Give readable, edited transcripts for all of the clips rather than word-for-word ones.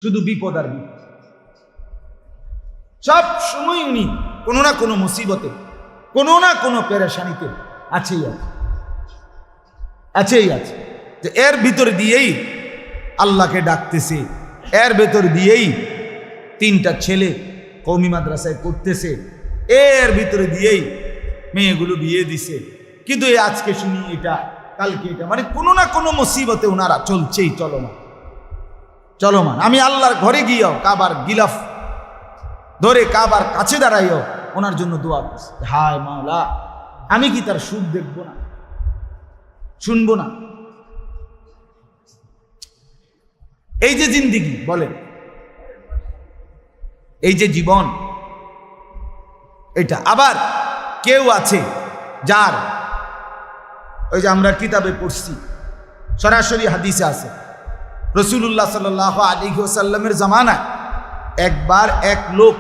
শুধু বিপদ আর বিপদ। সব সময় উনি কোনো না কোনো মুসিবতে, কোনো না কোনো পেরেশানিতে আছেই আছে। যে এর ভিতর দিয়েই আল্লাহকে ডাকতেছে, এর ভেতর দিয়েই 3টা ছেলে কওমি মাদ্রাসায় পড়তেছে, এর ভিতরে দিয়েই মেয়েগুলো বিয়ে দিছে। কিন্তু এই আজকে শুনি এটা, কালকে এটা, মানে কোনো না কোনো মুসিবতে ওনারা চলছেই চলমান। আমি আল্লাহর ঘরে গিয়েও কাবার গিলাফ ধরে কাবার কাছে দাঁড়াইও ওনার জন্য দোয়া করছি, হায় মাওলা, আমি কি তার সুখ দেখবো না, শুনবো না? এই যে জিন্দিগি বলেন, এই যে জীবন, এটা আবার কেউ আছে যার, ওই যে আমরা কিতাবে পড়ছি, সরাসরি হাদিসে আছে, রাসূলুল্লাহ সাল্লাল্লাহু আলাইহি ওয়াসাল্লামের জামানায় একবার এক লোক,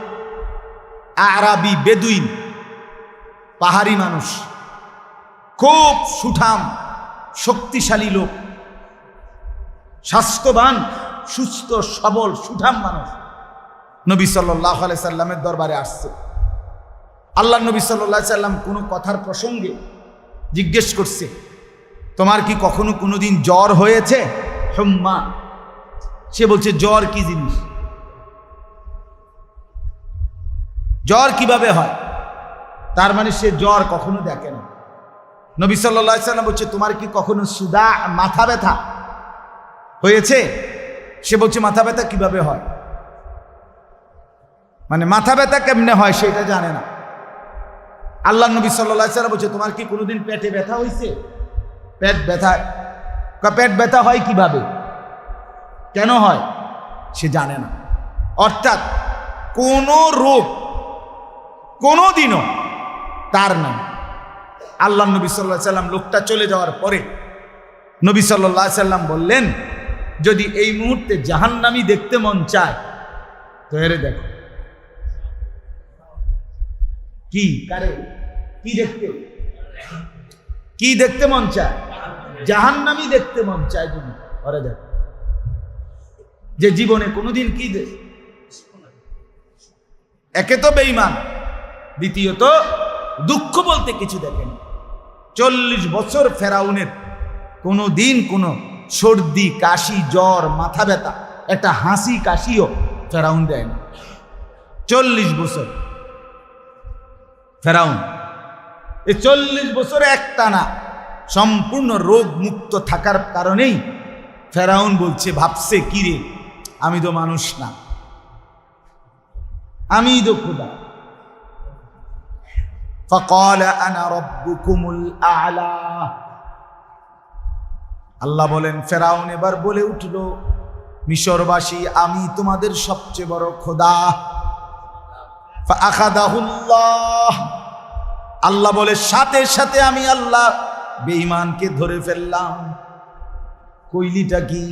আরাবি বেদুইন, পাহাড়ি মানুষ, খুব সুঠাম শক্তিশালী লোক, স্বাস্থ্যবান সুস্থ সবল সুঠাম মানুষ নবী সাল্লাল্লাহু আলাইহি সাল্লামের দরবারে আসছে। আল্লাহ নবী সাল্লাল্লাহু আলাইহি সাল্লাম কোনো কথার প্রসঙ্গে জিজ্ঞেস করছে, তোমার কি কখনো কোনোদিন জ্বর হয়েছে? হুম্মা। সে বলছে, জ্বর কি জিনিস, জ্বর কিভাবে হয়? তার মানে সে জ্বর কখনো দেখে না। নবী সাল্লাল্লাহু আলাইহি সাল্লাম বলছে, তোমার কি কখনো সুদা, মাথা ব্যথা হয়েছে? সে বলছে, মাথা ব্যথা কিভাবে হয়, মানে মাথা ব্যথা কেমনে হয় সেটা জানে না। আল্লাহ নবী সাল্লাল্লাহু আলাইহি সাল্লাম বলছে, তোমার কি কোনোদিন পেটে ব্যথা হয়েছে? পেট ব্যথা হয় কিভাবে, কেন হয় সে জানে না। অর্থাৎ কোন রোগ কোনোদিনও তার নাই। আল্লাহ নবী সাল্লাল্লাহু আলাইহি সাল্লাম লোকটা চলে যাওয়ার পরে নবী সাল্লাল্লাহু আলাইহি সাল্লাম বললেন, যদি এই মুহূর্তে জাহান্নামী দেখতে মন চায় তো এরে দেখো। কি কারে কি দেখতে মন চায়? জাহান্নামী দেখতে মন চায় যদি ওরে দেখো। যে জীবনে কোনোদিন কি একে তো বেঈমান, দ্বিতীয়ত দুঃখ বলতে কিছু দেখেন। 40 বছর ফেরাউনের কোনোদিন কোনো সর্দি, কাশি, জ্বর, মাথা ব্যথা, একটা হাসি কাশিও ফেরাউন দেয় না। 40 বছর ফেরাউন, এই 40 বছর একটানা সম্পূর্ণ রোগ মুক্ত থাকার কারণেই ফেরাউন বলছে, ভাবছে কি রে, আমি তো মানুষ না, আমি তো খোদা। فقال انا ربكم الاعلى। আল্লাহ বলেন, ফেরাউন এবার বলে উঠল, মিশরবাসী, আমি তোমাদের সবচেয়ে বড় খোদা। ফাআখাযাহুল্লাহ। আল্লাহ বলে, সাথে সাথে আমি আল্লাহ বেঈমানকে ধরে ফেললাম। কইলিটা কি?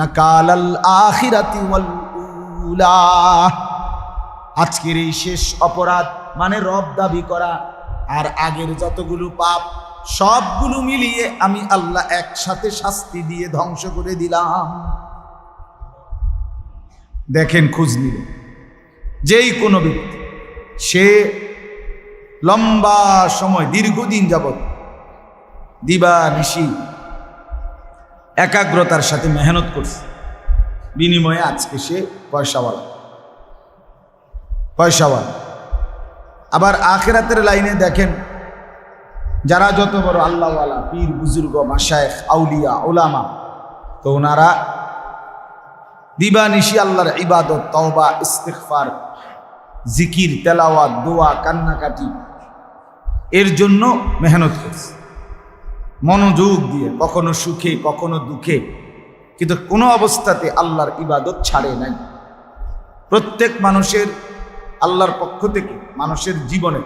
নাকালাল আখিরাতি ওয়াল উলা। আজকের এই শেষ অপরাধ মানে রব দাবি করা আর আগের যতগুলো পাপ সবগুলো মিলিয়ে আমি আল্লাহ একসাথে শাস্তি দিয়ে ধ্বংস করে দিলাম। দেখেন, খোঁজ নিল যেই কোনো ব্যক্তি, সে লম্বা সময় দীর্ঘদিন যাবৎ দিবা নিশি একাগ্রতার সাথে মেহনত করছে, বিনিময়ে আজকে সে পয়সাওয়ালা। আবার আখিরাতের লাইনে দেখেন, যারা যত বড় আল্লাহওয়ালা, পীর বুজুর্গ, মাশায়েখ, আউলিয়া, ওলামা, তো ওনারা দিবানিশি আল্লাহর ইবাদত, তওবা, ইস্তিগফার, জিকির, তেলাওয়াত, দোয়া, কান্নাকাটি এর জন্য মেহনত করছে মনোযোগ দিয়ে, কখনো সুখে কখনো দুঃখে, কিন্তু কোনো অবস্থাতে আল্লাহর ইবাদত ছাড়ে নাই। প্রত্যেক মানুষের আল্লাহর পক্ষ থেকে মানুষের জীবনে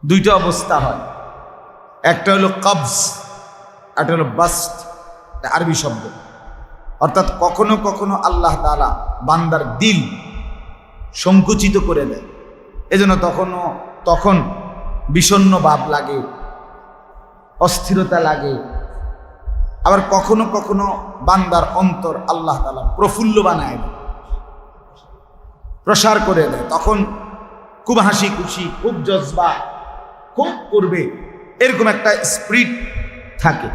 2টা অবস্থা হয়, একটা হলো কবজ, একটা হলো বাস্ত, আরবি শব্দ। অর্থাৎ কখনো কখনো আল্লাহ তাআলা বান্দার দিল সংকুচিত করে দেয়, এজন্য তখন বিষণ্ণ ভাব লাগে, অস্থিরতা লাগে, আবার কখনো কখনো বান্দার অন্তর আল্লাহ তাআলা প্রফুল্ল বানায় দেয়, প্রসার করে দেয়, তখন খুব হাসি খুশি, খুব জজবা, খুব করবে, এরকম একটা স্পিরিট থাকে।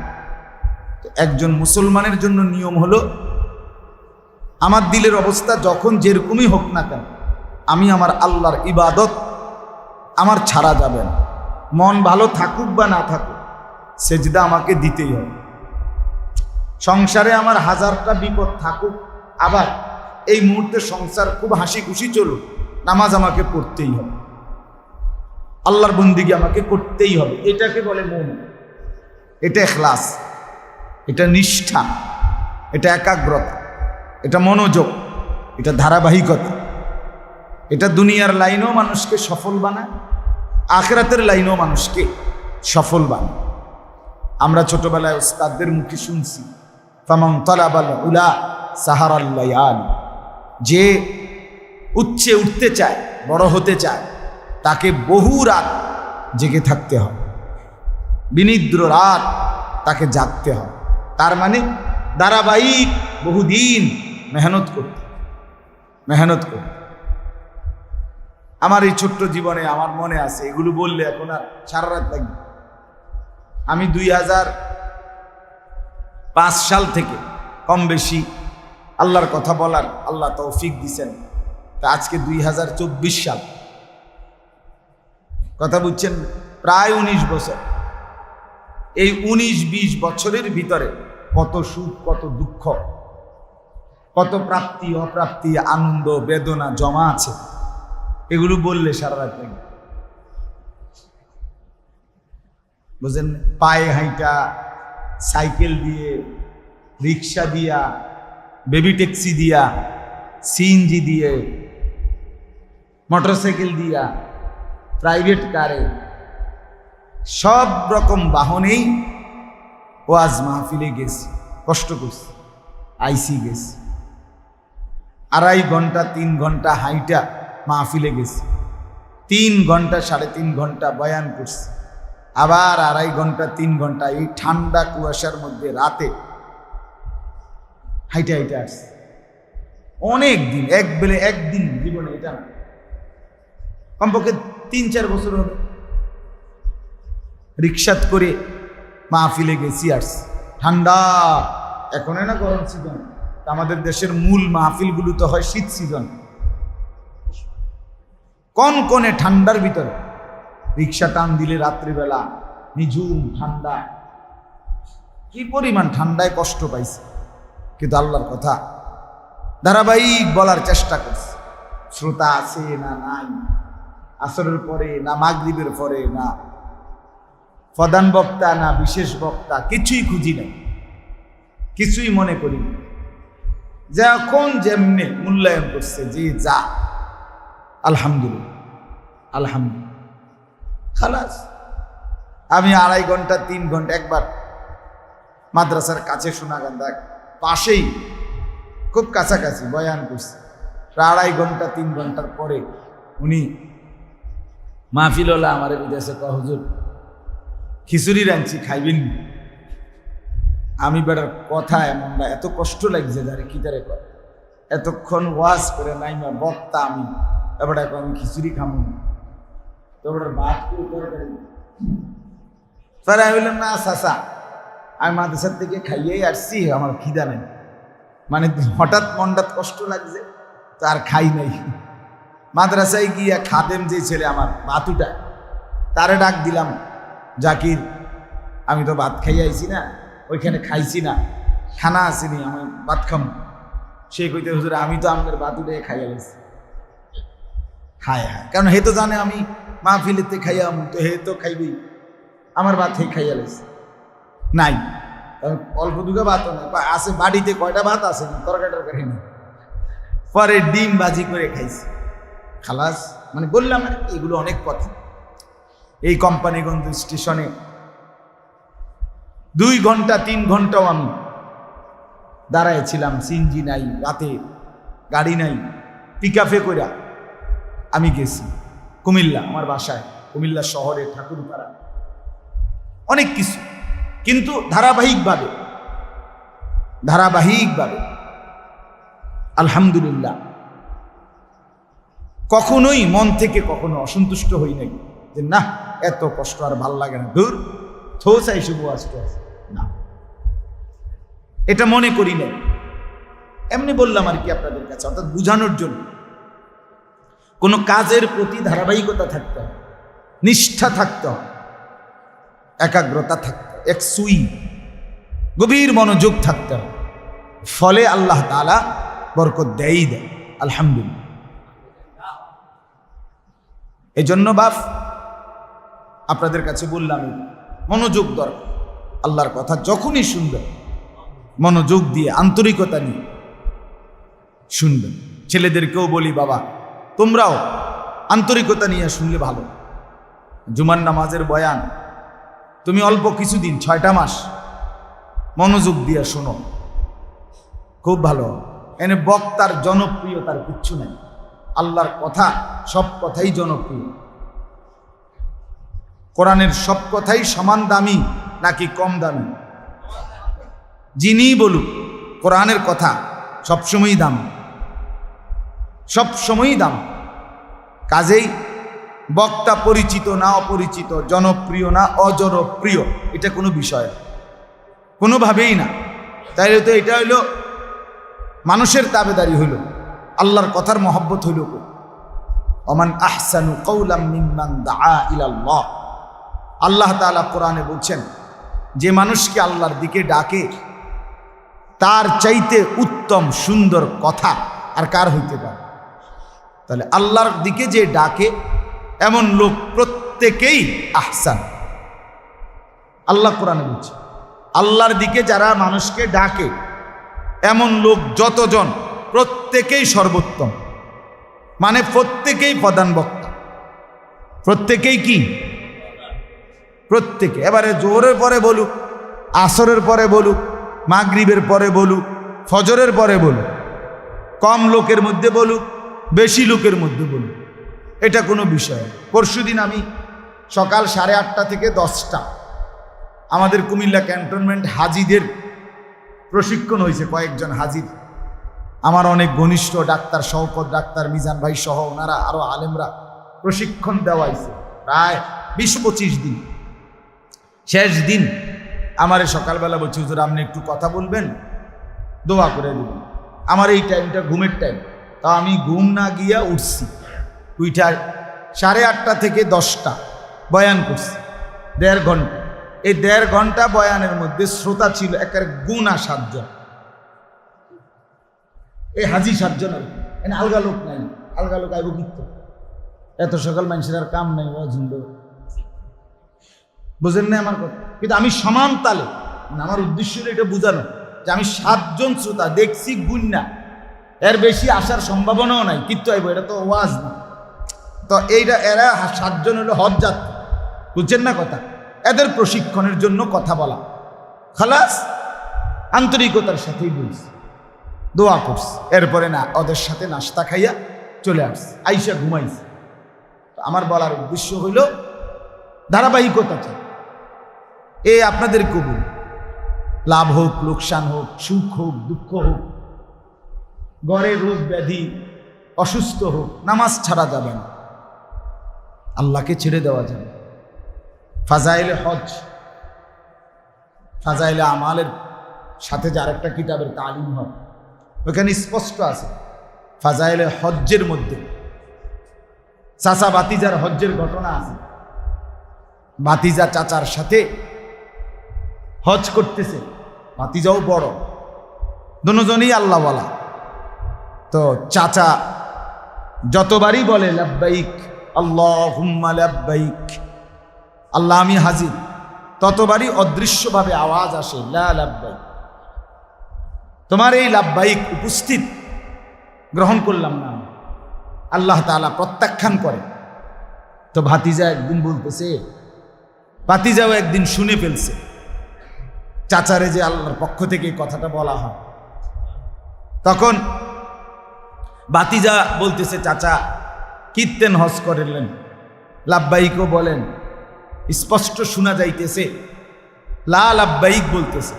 একজন মুসলমানের জন্য নিয়ম হলো, আমার দিলের অবস্থা যখন যেরকমই হোক না কেন, আমি আমার আল্লাহর ইবাদত আমার ছাড়া যাবে না। মন ভালো থাকুক বা না থাকুক, সেজদা আমাকে দিতেই হবে। সংসারে আমার হাজারটা বিপদ থাকুক, আবার এই মুহূর্তে সংসার খুব হাসি খুশি চলুক, নামাজ আমাকে পড়তেই হবে, আল্লাহর বন্দিগি আমাকে করতেই হবে। এটাকে বলে মুমিন। এটা ইখলাস, এটা নিষ্ঠা, এটা একাগ্রতা, এটা মনোযোগ, এটা ধারাবাহিকতা। এটা দুনিয়ার লাইনেও মানুষকে সফল বানায়, আখিরাতের লাইনেও মানুষকে সফল বানায়। আমরা ছোটবেলায় উস্তাদদের মুখে শুনছি, ফামান তালাবাল উলা সাহারাল লায়ালি, যে উচ্চে উঠতে চায়, বড় হতে চায়, তাকে বহু রাত জেগে থাকতে হয়, বিনিদ্র রাত তাকে জাগতে হয়। তার মানে ধারাবাহিক বহুদিন মেহনত করতে। আমার এই ছোট্ট জীবনে আমার মনে আছে, এগুলো বললে এখন আর সারা রাত লাগবে। আমি 2005 সাল থেকে কম বেশি আল্লাহর কথা বলার আল্লাহ তৌফিক দিছেন। তা আজকে 2024 সাল, কথা বুঝছেন, প্রায় 19 বছর। এই 19-20 বছরের ভিতরে কত সুখ, কত দুঃখ, কত প্রাপ্তি অপ্রাপ্তি, আনন্দ বেদনা জমা আছে, এগুলো বললে সারা রাত লাগবে। বুঝলেন, পায়ে হাইটা, সাইকেল দিয়ে, রিক্সা দিয়া, বেবি ট্যাক্সি দিয়া, সিএনজি দিয়ে, মোটরসাইকেল দিয়া, প্রাইভেট কারে, সব রকম বাহনেই ওয়াজ মাহফিলে গেছি, কষ্ট করছি, আইসি গেছি, 2.5 ঘন্টা 3 ঘন্টা হাইটা মাহফিলে গেছি, 3 ঘন্টা 3.5 ঘন্টা বয়ান করছি, আবার 2.5 ঘন্টা 3 ঘন্টা এই ঠান্ডা কুয়াশার মধ্যে রাতে হাইটা আসছে। অনেক দিন, একদিন জীবনে, এটা না, কমপক্ষে 3-4 বছর হবে রিক্সাত করে মাহফিলে গেছি, আসছি, ঠান্ডা। এখন না গরম সিজন, আমাদের দেশের মূল মাহফিলগুলো তো হয় শীত সিজন, কনকনে ঠান্ডার ভিতরে রিক্সা টান দিলে রাত্রিবেলা নিঝুম ঠান্ডা, কি পরিমাণ ঠান্ডায় কষ্ট পাইছে, কিন্তু আল্লাহর কথা ধারাবাহিক বলার চেষ্টা করছে। শ্রোতা আছে না নাই, আসরের পরে না মাগরিবের পরে, না প্রধান বক্তা না বিশেষ বক্তা, কিছুই খুঁজি নাই, কিছুই মনে করি না। যখন যেমনি মূল্যায়ন করছে, যে যা, আলহামদুলিল্লাহ খালাস। আমি 2.5 ঘন্টা 3 ঘন্টা, একবার মাদ্রাসার কাছে সোনাগান্ধা পাশেই, খুব কাছাকাছি বয়ান করছে, 2.5 ঘন্টা 3 ঘন্টার পরে উনি মাহফিলওয়ালা আমার বিদেশে কয়, হুজুর খিচুড়ি রাঁধছি, খাইবেন? আমি বেটার কথা এমন না, এত কষ্ট লাগছে যারে কিতারে কয়, এতক্ষণ ওয়াজ করে নাই মা বক্তা আমি, এবার এখন আমি খিচুড়ি খাবো না, তো ওটার ভাত পরে আমি বললাম, না চাচা, আমি মাদ্রাসার থেকে খাইয়েই আসছি, আমার খিদা নেই, মানে হঠাৎ মনটাৎ কষ্ট লাগছে, তো আর খাই নাই। মাদ্রাসায় গিয়া খাদেম যে ছেলে আমার বাতুটা, তারে ডাক দিলাম, জাকির আমি তো ভাত খাইয়ে আইছি না, ওইখানে খাইছি না, খানা আসেনি, আমি ভাত খাম। সে কইতে, হুজুর আমি তো আমাদের বাতুটাই খাইয়া লাইছি। হায়, কারণ হে তো জানে আমি মাহফিলেতে খাইয়াম, তো হে তো খাইবি, আমার ভাত হে খাইয়া লাইছি নাই, অল্প দুগা ভাতও নাই, আছে বাড়িতে কয়টা ভাত আছে, তরকারি নেই, পরে ডিম বাজি করে খাইছি, খালাস। মানে বললাম এগুলো অনেক কথা। এই কোম্পানিগঞ্জ স্টেশনে 2 ঘন্টা 3 ঘন্টাও আমি দাঁড়াইছিলাম, সিএনজি নাই, রাতে গাড়ি নাই, পিকআপে কইরা আমি গেছি কুমিল্লা, আমার বাসায় কুমিল্লা শহরে ঠাকুরপাড়া, অনেক কিছু। কিন্তু ধারাবাহিকভাবে ধারাবাহিকভাবে। আলহামদুলিল্লাহ, কখনোই মন থেকে কখনো অসন্তুষ্ট হই নাই যে না এত কষ্ট আর ভাল লাগে না, দূর থোসাই শুভ আসতে না, এটা মনে করি নাই। এমনি বললাম আর কি আপনাদের কাছে, অর্থাৎ বুঝানোর জন্য। কোনো কাজের প্রতি ধারাবাহিকতা থাকতে হবে, নিষ্ঠা থাকতে হবে, একাগ্রতা থাকতে হবে, এক সুই গভীর মনোযোগ থাকতে হবে। ফলে আল্লাহ তাআলা বরকত দেয়ই দেয়। আলহামদুলিল্লাহ। এই জন্য বাপ আপনাদের কাছে বললাম, মনোযোগ দরকার। আল্লাহর কথা যখনই শুনবেন মনোযোগ দিয়ে আন্তরিকতা নিয়ে শুনবেন। ছেলেদেরকেও বলি, বাবা তোমরাও আন্তরিকতা নিয়ে শুনলে ভালো। জুমার নামাজের বয়ান তুমি অল্প কিছুদিন 6টা মাস মনোযোগ দিয়ে শোনো, খুব ভালো। এনে বক্তার জনপ্রিয়তার কিচ্ছু নেই। আল্লাহর কথা সব কথাই জনপ্রিয়। কোরআনের সব কথাই সমান দামি নাকি কম দামি? যিনি বলুক কোরআনের কথা সবসময়ই দাম, সবসময়ই দাম। কাজেই বক্তা পরিচিত না অপরিচিত, জনপ্রিয় না অজনপ্রিয়, এটা কোনো বিষয় কোনোভাবেই না। তাইলে তো এটা হইল মানুষের তাবেদারি হইল, আল্লাহর কথার মহব্বত হইল। ওমান আহসানু কাওলাম মিম্মান দাআ ইলাল্লাহ। আল্লাহ তাআলা কোরআনে বলছেন, যে মানুষকে আল্লাহর দিকে ডাকে তার চাইতে উত্তম সুন্দর কথা আর কার হইতে পারে? তাহলে আল্লাহর দিকে যে ডাকে এমন লোক প্রত্যেকেই আহসান। আল্লাহ কোরআনে বলছে, আল্লাহর দিকে যারা মানুষকে ডাকে এমন লোক যতজন, প্রত্যেকেই সর্বোত্তম। মানে প্রত্যেকেই প্রধান বক্তা, প্রত্যেকেই কি? প্রত্যেকে। এবারে জোহরের পরে বলুক, আসরের পরে বলুক, মাগরিবের পরে বলুক, ফজরের পরে বলুক, কম লোকের মধ্যে বলুক, বেশি লোকের মধ্যে বলুক, এটা কোনো বিষয়। পরশুদিন আমি সকাল 8:30 থেকে 10টা আমাদের কুমিল্লা ক্যান্টনমেন্ট হাজিদের প্রশিক্ষণ হয়েছে। কয়েকজন হাজির আমার অনেক ঘনিষ্ঠ, ডাক্তার শওকত, ডাক্তার মিজান ভাই সহ ওনারা আরো আলেমরা প্রশিক্ষণ দেওয়া হয়েছে প্রায় 20-25 দিন। শেষ দিন আমারে সকালবেলা বলছে, হুজুর আপনি একটু কথা বলবেন, দোয়া করে দিবেন। আমার এই টাইমটা ঘুমের টাইম, তা আমি ঘুম না গিয়া উঠছি, উইটা 8:30 থেকে 10টা বয়ান করছি 1.5 ঘন্টা। এই 1.5 ঘন্টা বয়ানের মধ্যে শ্রোতা ছিল একের গুণা 7 জন। এই হাজি 7 জন, আর এনে আলগা লোক নাই। আলগা লোক আইব কিন্তু এত সকাল মানুষের আর কাম নাই, বুঝেন না আমার কথা? কিন্তু আমি সমান তালে, আমার উদ্দেশ্য এটা বোঝানো যে আমি 7 জন শ্রোতা দেখছি, গুণনা এর বেশি আসার সম্ভাবনাও নাই, কিন্তু আইব, এটা তো ওয়াজ না। তো এইটা এরা 7 জন হলো হজ যাত্রী, বুঝছেন না কথা? এদের প্রশিক্ষণের জন্য কথা বলা, খালাস আন্তরিকতার সাথেই বলছি, দোয়া করছি। এরপরে না ওদের সাথে নাস্তা খাইয়া চলে আসছি, আইসা ঘুমাইছি। আমার বলার উদ্দেশ্য হইল ধারাবাহিকতা চাই। এ আপনাদের কবুল, লাভ হোক লোকসান হোক, সুখ হোক দুঃখ হোক, ঘরে রোগ ব্যাধি, অসুস্থ হোক, নামাজ ছাড়া যাবে না, আল্লাহকে ছেড়ে দেওয়া যাবে। ফাজাইলে হজ, ফাজাইলে আমালের সাথে যে আরেকটা কিতাবের তালিম হয়, ওখানে স্পষ্ট আছে ফাজাইলে হজ্জের মধ্যে চাচা বাতিজার হজ্জের ঘটনা আছে। বাতিজা চাচার সাথে হজ করতেছে, বাতিজাও বড়, দুজনেই আল্লাহওয়ালা। তো চাচা যতবারই বলে লাব্বাইক আল্লাহুম্মা লাব্বাইক, আল্লাহ আমি হাজির, ততবারই অদৃশ্যভাবে আওয়াজ আসে লা লাব্বাইক, তোমার এই লাব্বাইক উপস্থিত গ্রহণ করলাম না। আল্লাহ তাআলা প্রত্যাখ্যান করে। তো ভাতিজা একদিন বলতেছে, ভাতিজাও একদিন শুনে ফেলছে চাচারে যে আল্লাহর পক্ষ থেকে এই কথাটা বলা হয়। তখন ভাতিজা বলতেছে, চাচা কীর্তেন হজ করলেন, লাব্বাইকও বলেন, স্পষ্ট শোনা যাইতেছে লা লাব্বাইক বলতেছে।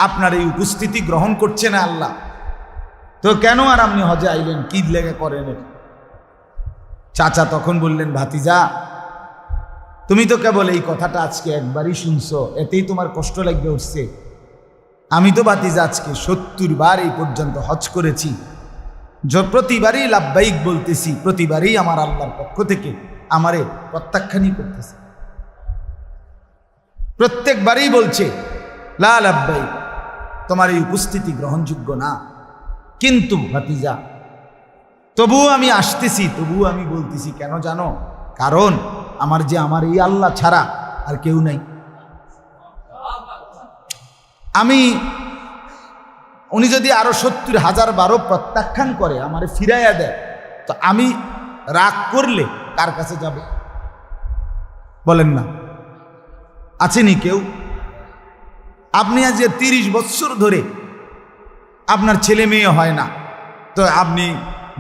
আপনার এই উপস্থিতি গ্রহণ করছে না আল্লাহ, তো কেন আর আপনি হজে আইলেন, কি লেগে করেন? চাচা তখন বললেন, ভাতিজা তুমি তো কেবল এই কথাটা আজকে একবারই শুনছো, এতেই তোমার কষ্ট লাগবে উঠছে। আমি তো ভাতিজা আজকে 70 বার এই পর্যন্ত হজ করেছি, প্রতিবারই লাব্বাইক বলতেছি, প্রতিবারই আমার আল্লাহর পক্ষ থেকে আমারে প্রত্যাখ্যানই করতেছে, প্রত্যেকবারই বলছে লা লাব্বাইক, তোমার এই উপস্থিতি গ্রহণযোগ্য না। কিন্তু ভাতিজা তবুও আমি আসতেছি, তবুও আমি বলতেছি, কেন জানো? কারণ আমার এই আল্লাহ ছাড়া আর কেউ নাই। উনি যদি আরো 70,000 বারও প্রত্যাখ্যান করে, আমারে ফিরাইয়া দেয়, তো আমি রাগ করলে কার কাছে যাব? বলেন না, আছেনি কেউ? আপনি আজ 30 বছর ধরে আপনার ছেলে মেয়ে হয় না, তো আপনি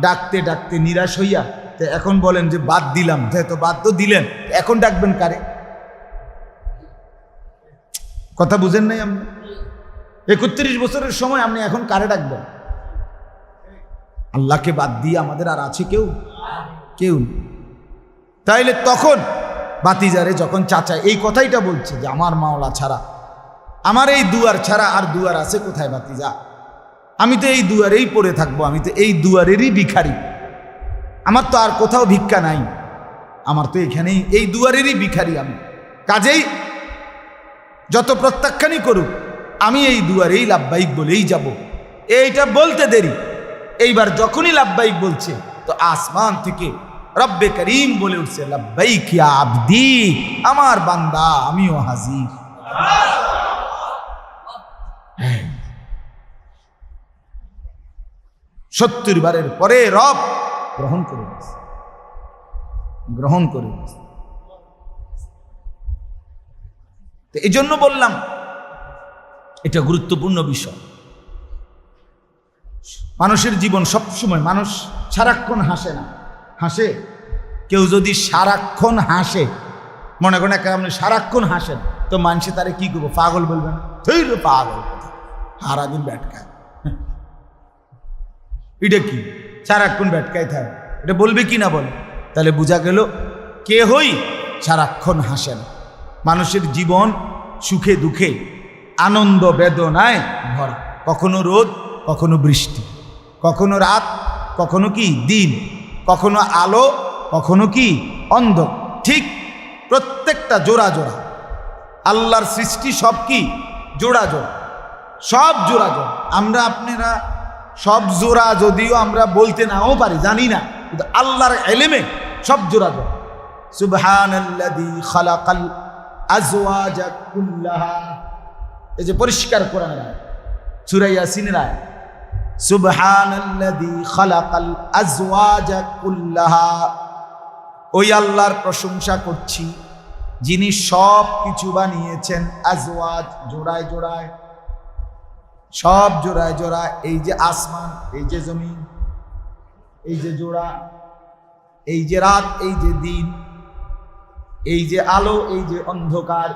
ডাকতে ডাকতে নিরাশ হইয়া তো এখন বলেন যে বাদ দিলাম, তো বাদ তো দিলেন, এখন ডাকবেন কারে? কথা বুঝেন নাই আপনি? 31 বছরের সময় আপনি এখন কারে ডাকবেন? আল্লাহকে বাদ দিয়ে আমাদের আর আছে কেউ? কেউ। তাইলে তখন বাতিজারে যখন চাচা এই কথাইটা বলছে যে আমার মাওলা ছাড়া, আমার এই দুয়ার ছাড়া আর দুয়ার আছে কোথায় বাতিজা? আমি তো এই দুয়ারেই পড়ে থাকবো, আমি তো এই দুয়ারেরই ভিখারি, আমার তো আর কোথাও ভিক্ষা নাই, আমার তো এখানেই এই দুয়ারেরই ভিখারি আমি। কাজেই যত প্রত্যাখ্যানই করুক, আমি এই দুয়ারেই লাব্বাইক বলেই যাব। এইটা বলতে দেরি, এইবার যখনই লাব্বাইক বলছে তো আসমান থেকে রব্বে করিম বলে উঠছে, লাব্বাইক ইয়া আবদি, আমার বান্দা আমিও হাজির। 70 বারের পরে রব গ্রহণ করে নিয়েছে, গ্রহণ করে নিয়েছে। তো এই জন্য বললাম এটা গুরুত্বপূর্ণ বিষয়। মানুষের জীবন সবসময়, মানুষ সারাক্ষণ হাসে না। হাসে কেউ যদি সারাক্ষণ হাসে, মনে করেন আপনি সারাক্ষণ হাসেন, তো মানুষে তারে কি করবো? পাগল বলবেন, পাগল কথা, সারাদিন ব্যাটকায়, এটা কি সারাক্ষণ ব্যাটকায় থাকে, এটা বলবে কি না বলে? তাহলে বোঝা গেল কেহই সারাক্ষণ হাসেন। মানুষের জীবন সুখে দুঃখে, আনন্দ বেদনায় ভরা, কখনো রোদ, কখনো বৃষ্টি, কখনো রাত, কখনো কি দিন, কখনো আলো, কখনো কি অন্ধ। ঠিক প্রত্যেকটা জোড়া জোড়া আল্লাহর সৃষ্টি, সব কি জোড়া জোড়া, সব জোড়া জোড়া। আমরা আপনারা সব জোড়া যদিও আমরা বলতে নাও পারি, জানি না, কিন্তু আল্লাহর ইলমে সব জোড়া জোড়া। সুবহানাল্লাযী খালাকাল আজওয়াজা কুল্লাহা, এই যে পরিষ্কার কোরআনের আয়াত, সূরা ইয়াসিনের আয়াত, সুবহানাল্লাযী খালাকাল আজওয়াজা কুল্লাহা, ওই আল্লাহর প্রশংসা করছি যিনি সব কিছু বানিয়েছেন আজওয়াজ, জোড়ায় জোড়ায়, সব জোড়ায় জোড়ায়। এই যে আসমান, এই যে জমিন, এই যে জোড়া, এই যে রাত, এই যে দিন, এই যে আলো, এই যে অন্ধকার,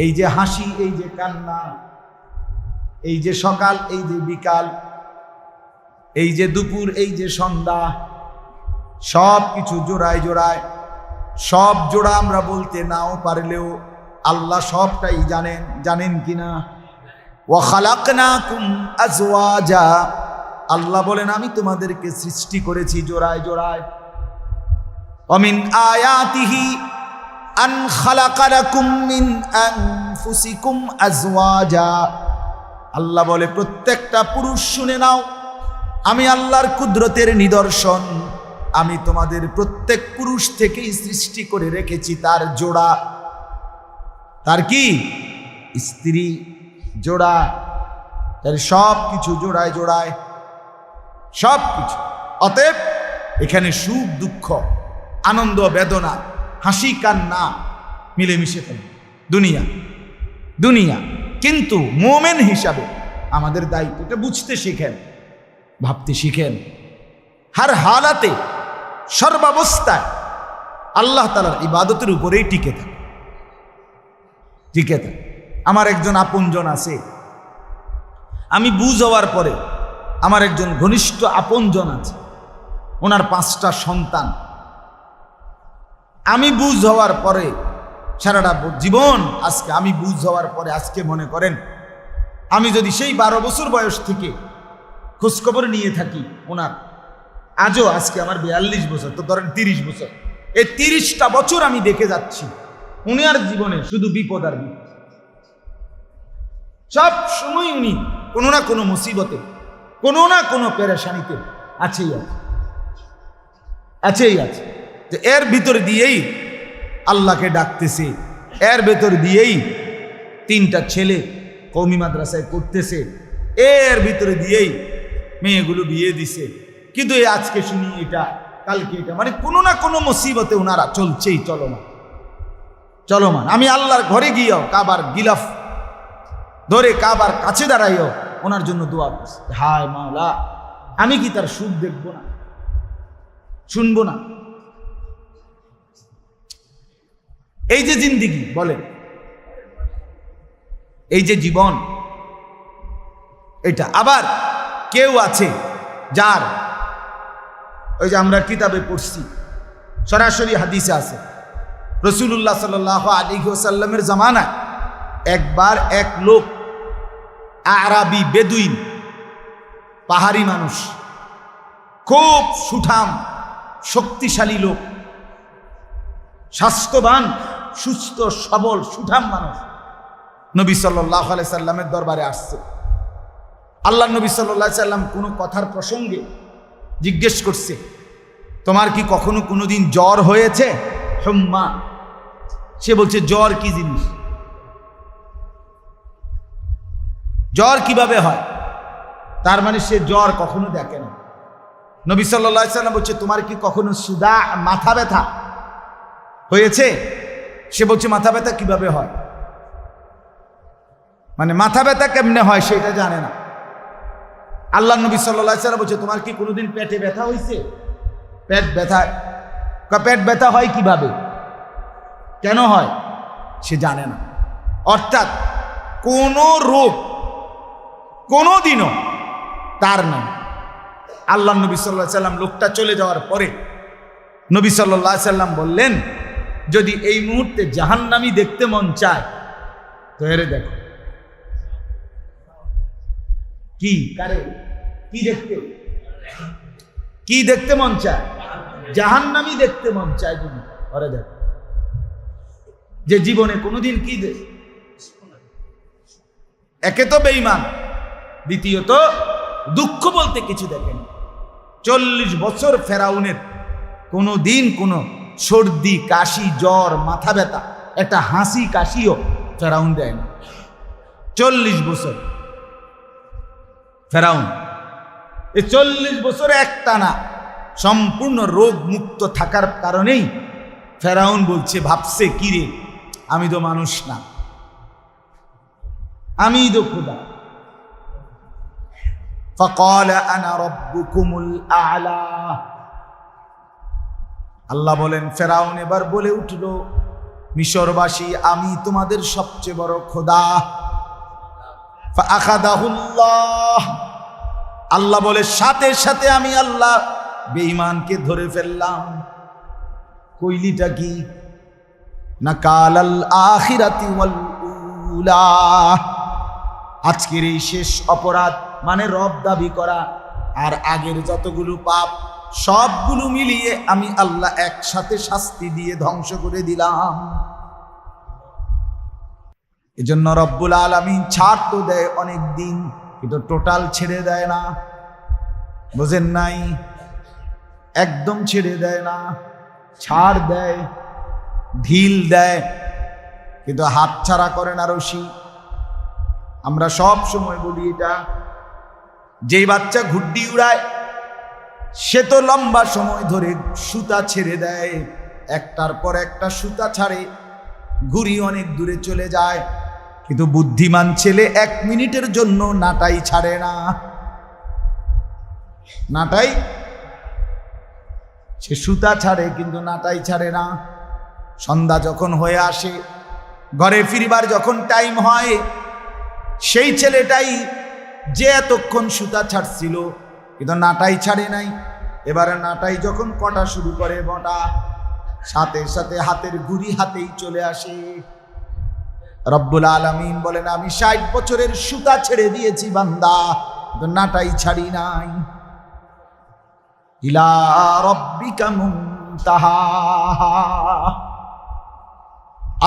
এই যে হাসি, এই যে কান্না, এই যে সকাল, এই যে বিকাল, এই যে দুপুর, এই যে সন্ধ্যা, সব কিছু জোড়ায় জোড়ায়। সব জোড়া আমরা বলতে নাও পারলেও আল্লাহ সবটাই জানেন। জানেন কিনা? ওয়া খালাকনাকুম আজওয়াজা, আল্লাহ বলেন আমি তোমাদেরকে সৃষ্টি করেছি জোড়ায় জোড়ায়। ওমিন আয়াতিহি আন খালাকা লাকুম মিন আনফুসিকুম আজওয়াজা, আল্লাহ বলে প্রত্যেকটা পুরুষ শুনে নাও, আমি আল্লাহর কুদরতের নিদর্শন, আমি তোমাদের প্রত্যেক পুরুষ থেকেই সৃষ্টি করে রেখেছি তার জোড়া, তার কি স্ত্রী জোড়া, তার সব কিছু জোড়ায় জোড়ায়, সব কিছু। অতএব এখানে সুখ দুঃখ, আনন্দ বেদনা, হাসি কান্না মিলেমিশে থাকে দুনিয়া দুনিয়া। কিন্তু মোমেন হিসাবে আমাদের দায়িত্ব, এটা বুঝতে শিখেন, ভাবতে শিখেন, হার হালাতে সর্বাবস্থায় আল্লাহ তাআলার ইবাদতের উপরেই টিকে থাকে, টিকে থাকে। আমার একজন আপনজন আছে, আমি বুঝ হওয়ার পরে আমার একজন ঘনিষ্ঠ আপনজন আছে, ওনার 5টা সন্তান। আমি বুঝ হওয়ার পরে সারাটা জীবন, আজকে আমি বুঝ হওয়ার পরে আজকে মনে করেন আমি যদি সেই 12 বছর বয়স থেকে খোঁজখবর নিয়ে থাকি ওনার, আজও আজকে আমার 42 বছর, তো ধরেন 30 বছর, এই 30টা বছর আমি দেখে যাচ্ছি উনার জীবনে শুধু বিপদ আর বিপদ। সব সময় উনি কোনো না কোনো মুসিবতে, কোনো না কোনো পেরেশানিতে আছেই আছে। তো এর ভিতর দিয়েই আল্লাহকে ডাকতেছে, এর ভেতর দিয়েই 3টা ছেলে কওমি মাদ্রাসায় পড়তেছে, এর ভিতরে দিয়েই মেয়েগুলো বিয়ে দিছে। কিন্তু এই আজকে শুনি এটা, কালকে এটা, মানে কোনো না কোনো মুসিবতে ওনারা চলছেই চলমান। আমি আল্লাহর ঘরে গিয়েও কাবার গিলাফ ধরে কাবার কাছে দাঁড়াইও ওনার জন্য দোয়া করছি, হায় মাওলা, আমি কি তার সুখ দেখবো না, শুনবো না? এই যে জিন্দিগি বলেন, এই যে জীবন, এটা আবার কেউ আছে যার, ওই যে আমরা কিতাবে পড়ছি, সরাসরি হাদিসে আছে, রাসূলুল্লাহ সাল্লাল্লাহু আলাইহি ওয়াসাল্লামের জামানায় একবার এক লোক, আরাবি বেদুইন, পাহাড়ি মানুষ, খুব সুঠাম শক্তিশালী লোক, স্বাস্থ্যবান সুস্থ সবল সুঠাম মানুষ নবী সাল্লাল্লাহু আলাইহি সাল্লামের দরবারে আসছে। আল্লাহ নবী সাল্লাল্লাহু আলাইহি সাল্লাম কোনো কথার প্রসঙ্গে জিজ্ঞেস করছে, তোমার কি কখনো কোনোদিন জ্বর হয়েছে? হুম্মা। সে বলছে, জ্বর কি জিনিস, জ্বর কিভাবে হয়? তার মানে সে জ্বর কখনো দেখে না। নবী সাল্লাল্লাহু আলাইহি সাল্লাম বলছে, তোমার কি কখনো সুদা, মাথা ব্যথা হয়েছে? সে বলছে, মাথা ব্যথা কিভাবে হয়, মানে মাথা ব্যথা কেমনে হয় সেটা জানে না। আল্লাহ নবী সাল্লাল্লাহু আলাইহি সাল্লাম বলছে, তোমার কি কোনোদিন পেটে ব্যথা হয়েছে? পেট ব্যথা হয় কিভাবে, কেন হয় সে জানে না। অর্থাৎ কোনো রোগ কোনোদিনও তার নাই। আল্লাহ নবী সাল্লাল্লাহু আলাইহি সাল্লাম লোকটা চলে যাওয়ার পরে নবী সাল্লাল্লাহু আলাইহি সাল্লাম বললেন, যদি এই মুহূর্তে জাহান্নামী দেখতে মন চায় তো এরে দেখো। কি দেখতে মন চায়? জাহান্নামী দেখতে মন চায় যদি ওরে দেখো, যে জীবনে কোনোদিন কি একে তো বেঈমান, দ্বিতীয়ত দুঃখ বলতে কিছু দেখেন। 40 বছর ফেরাউনের কোনোদিন কোনো সর্দি কাশি জ্বর মাথা ব্যথা একটা হাসি কাশিও ফেরাউন দেয় না। 40 বছর ফেরাউন, এই 40 বছর একটানা সম্পূর্ণ রোগ মুক্ত থাকার কারণেই ফেরাউন বলছে, ভাবছে কিরে, আমি তো মানুষ না, আমি তো খোদা। فقال انا ربكم الاعلى। আল্লাহ বলেন, ফেরাউন এবার বলে উঠল, মিশরবাসী, আমি তোমাদের সবচেয়ে বড় খোদা। ফাআখাযাহুল্লাহ। আল্লাহ বলে, সাথে সাথে আমি আল্লাহ বেঈমানকে ধরে ফেললাম। কইলিটা কি? নাকালাল আখিরাতি ওয়াল উলা। আজকের এই শেষ অপরাধ মানে রব দাবি করা আর আগের যতগুলো পাপ সবগুলো মিলিয়ে আমি আল্লাহ একসাথে শাস্তি দিয়ে ধ্বংস করে দিলাম। এজন্য রব্বুল আলামিন ছাড় তো দেয় অনেক দিন, কিন্তু টোটাল ছেড়ে দেয় না। বুঝেন নাই? একদম ছেড়ে দেয় না, ছাড় দেয়, ঢিল দেয়, কিন্তু হাত ছাড়া করে না রশি। আমরা সব সময় বলি এটা, যেই বাচ্চা ঘুড্ডি উড়ায় সে তো লম্বা সময় ধরে সুতা ছেড়ে দেয়, একটার পর একটা সুতা ছাড়ে, ঘুড়ি অনেক দূরে চলে যায়। কিন্তু বুদ্ধিমান ছেলে 1 মিনিটের জন্য নাটাই ছাড়ে না। নাটাই, সে সুতা ছাড়ে কিন্তু নাটাই ছাড়ে না। সন্ধ্যা যখন হয়ে আসে, ঘরে ফিরবার যখন টাইম হয়, সেই ছেলেটাই যে এতক্ষণ সুতা ছাড়ছিল কিন্তু নাটাই ছাড়ে নাই, এবারে নাটাই যখন কটা শুরু করে বটা, সাথে সাথে হাতের ঘুড়ি হাতেই চলে আসে। রব্বুল আলামিন বলেন, আমি 60 বছরের সুতা ছেড়ে দিয়েছি বান্দা, কিন্তু নাটাই ছাড়ি নাই। ইলা রাব্বিকা মুনতাহা।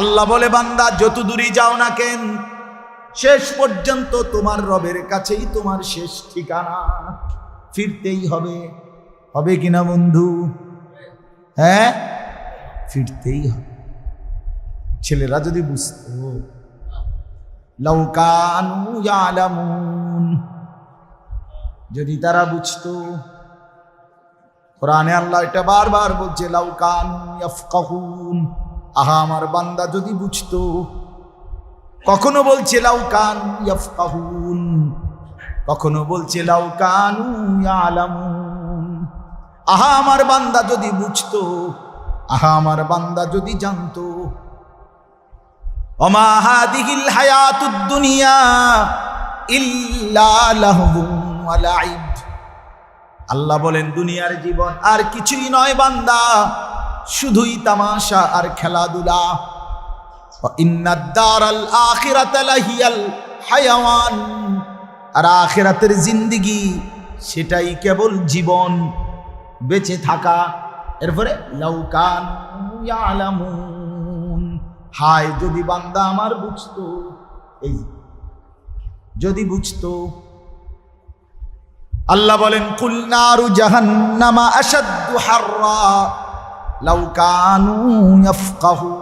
আল্লাহ বলে, বান্দা যত দূরই যাও না কেন, শেষ পর্যন্ত তোমার রবের কাছেই তোমার শেষ ঠিকানা। ফিরতেই হবে, হবে কিনা বন্ধু? হ্যাঁ, ফিরতেই হবে। ছেলেরা যদি বুঝতো, লাউ কানু ইয়ালামুন, যদি তারা বুঝতো। কোরআনে আল্লাহ এটা বারবার বলছে, লাউ কানু ইয়াফকাহুন। আহা, আমার বান্দা যদি বুঝতো। কখনো বলছে লাউ কানু ইয়াফকাহুন, কখনো বলছে লাউ কানু ইয়ালামুন। আহা, আমার বান্দা যদি বুঝতো, আহা, আমার বান্দা যদি জানতো। ওমা হাদিহিল হায়াতুদ দুনিয়া ইল্লা লাহবুন ওয়া লাইব। আল্লাহ বলেন, দুনিয়ার জীবন আর কিছুই নয় বান্দা, শুধুই তামাশা আর খেলাধুলা। ওয়া ইন্নাদ দারাল আখিরাতা লাহিয়াল হায়াওয়ান। আর আখিরাতের জিন্দেগি সেটাই কেবল জীবন, বেঁচে থাকা। এরপরে লাউ কানু ইয়ালামুন। হায়, যদি বান্দা আমার বুঝতো, এই যদি বুঝতো। আল্লাহ বলেন, কুল নারু জাহান্নামা আশাদ্দু হাররা লাউ কানু ইয়াফকাহুন।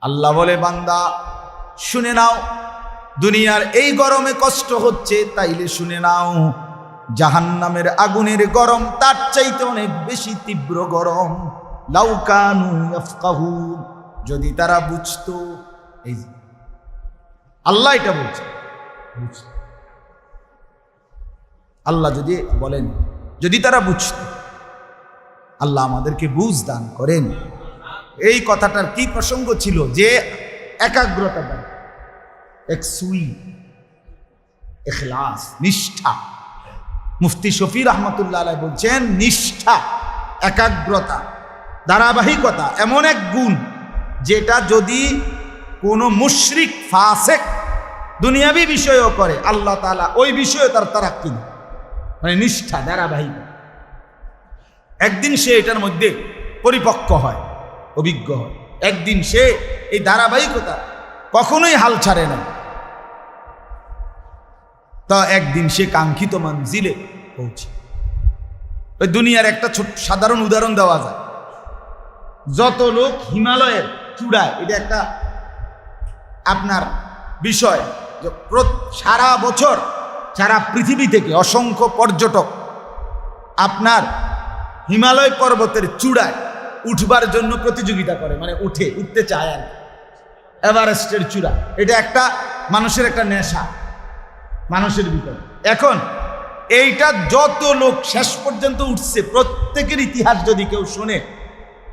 আল্লাহ বলে, বান্দা শুনে নাও, দুনিয়ার এই গরমে কষ্ট হচ্ছে, তাইলে শুনে নাও, জাহান্নামের আগুনের গরম তার চাইতে অনেক বেশি তীব্র গরম। লাউ কানু ইয়াফকাহুন, যদি তারা বুঝতো। এই আল্লাহ এটা বলছে, আল্লাহ যদি বলেন, যদি তারা বুঝতো। আল্লাহ আমাদেরকে বুঝ দান করেন। এই কথাটার কি প্রসঙ্গ ছিল? যে একাগ্রতা দান, একসুই, ইখলাস, নিষ্ঠা। মুফতি শফি রহমতুল্লাহ আলাইহি বলছেন, নিষ্ঠা, একাগ্রতা, ধারাবাহিকতা এমন এক গুণ যেটা যদি কোনো মুশরিক ফাসেক দুনিয়াবি বিষয়ও করে, আল্লাহ তাআলা ওই বিষয়ে তার তারাক্কি দেন। মানে নিষ্ঠা, ধারাবাহিকতা। একদিন সে এটার মধ্যে পরিপক্ক হয়, অভিজ্ঞ হয়। একদিন সে এই ধারাবাহিকতা কখনোই হাল ছাড়ে না। তা একদিন সে কাঙ্ক্ষিত মঞ্জিলে পৌঁছে। ওই দুনিয়ার একটা ছোট সাধারণ উদাহরণ দেওয়া যায়। যত লোক হিমালয়ের চূড়ায়, এটা একটা আপনার বিষয়, যে সারা বছর সারা পৃথিবী থেকে অসংখ্য পর্যটক আপনার হিমালয় পর্বতের চূড়ায় উঠবার জন্য প্রতিযোগিতা করে, মানে উঠতে চায় আর। এভারেস্টের চূড়া, এটা একটা মানুষের একটা নেশা মানুষের ভিতরে। এখন এইটা যত লোক শেষ পর্যন্ত উঠছে, প্রত্যেকের ইতিহাস যদি কেউ শুনে,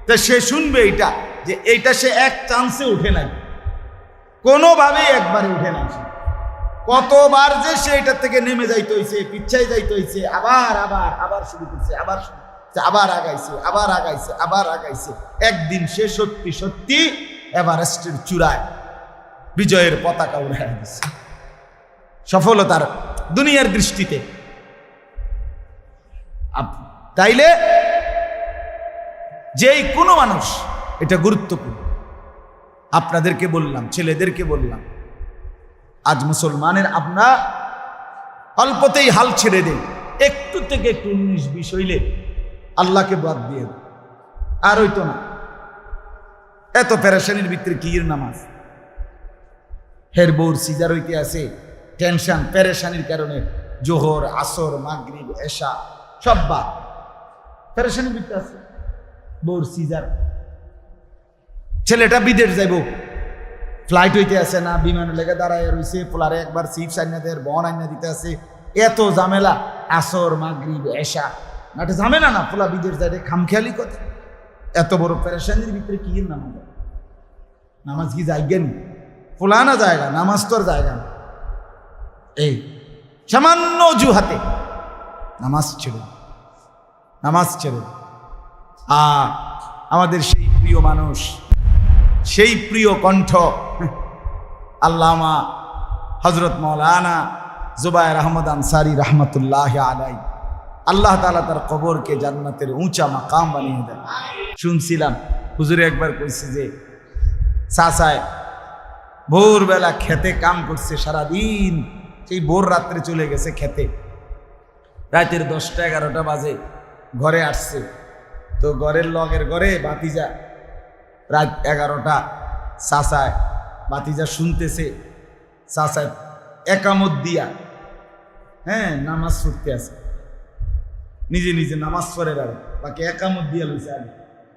তা সে শুনবে এইটা, যে এইটা সে এক চান্সে উঠে নাই, কোনোভাবেই একবারে উঠে নাই। কতবার যে সে এটার থেকে নেমে যাইতে হয়েছে, পিছাই যাইতে হয়েছে, আবার আবার আবার শুরু করছে, আবার আবার আগাইছে, আবার আগাইছে, আবার আগাইছে। একদিন সে সত্যি সত্যি এভারেস্টের চূড়ায় বিজয়ের পতাকা উড়াইয়া দিছে, সফলতার দুনিয়ার দৃষ্টিতে। তাইলে যেই কোনো মানুষ, এটা গুরুত্বপূর্ণ। আপনাদেরকে বললাম, ছেলেদেরকে বললাম, আজ মুসলমানের আমরা অল্পতেই হাল ছেড়ে দেই। একটু থেকে একটু 19-20 হইলে আল্লাহকে বাদ দিয়ে দেয়, আর হইতো না। এত পেরেশানির ভিতরে কি নামাজ, হের বউর সিজার হইতে আছে, টেনশন পেরেশানির কারণে জোহর, আসর, মাগরিব, এশা সব বাদ, পেরেশানির ভিতরে আছে। বউর সিজার, ছেলেটা বিদেশ যাইব, ফ্লাইট হইতে আছে না, বিমান লেগে দাঁড়ায় রয়েছে, পোলারে একবার চিপস আইনা দেয়, বন আইনা দিতে আছে, এত ঝামেলা। আসর, মাগরিব, এশা, একটা ঝামেলা না? পোলা বিদেশ যায়, খামখেয়ালি কথা। এত বড় পেরেশানির ভিতরে কি নামাজ? নামাজ কি যাইগেন? ফুলানা জায়গা, নামাজ তোর জায়গা না। এই সামান্য অজুহাতে নামাজ ছেড়ে আমাদের সেই প্রিয় মানুষ, সেই প্রিয় কণ্ঠ আল্লামা হযরত মাওলানা জুবায়ের আহমদ আনসারী রহমতুল্লাহ আলাই, আল্লাহ তাআলা তার কবরকে জান্নাতের উঁচা মাকাম বানিয়ে দেন। শুনছিলাম হুজুরে একবার কইছে যে চাচায় ভোরবেলা খেতে কাম করছে সারাদিন, সেই ভোর রাত্রে চলে গেছে খেতে, রাতের 10টা-11টা বাজে ঘরে আসছে। তো ঘরের লগের ঘরে ভাতিজা, রাত 11টা, চাচায় ভাতিজা শুনতেছে চাচায় একামত দিয়া নামাজ পড়তে আছে, নিজে নিজে নামাজ পড়ে রাখে, বাকি একামত দিয়া লইছে আগে,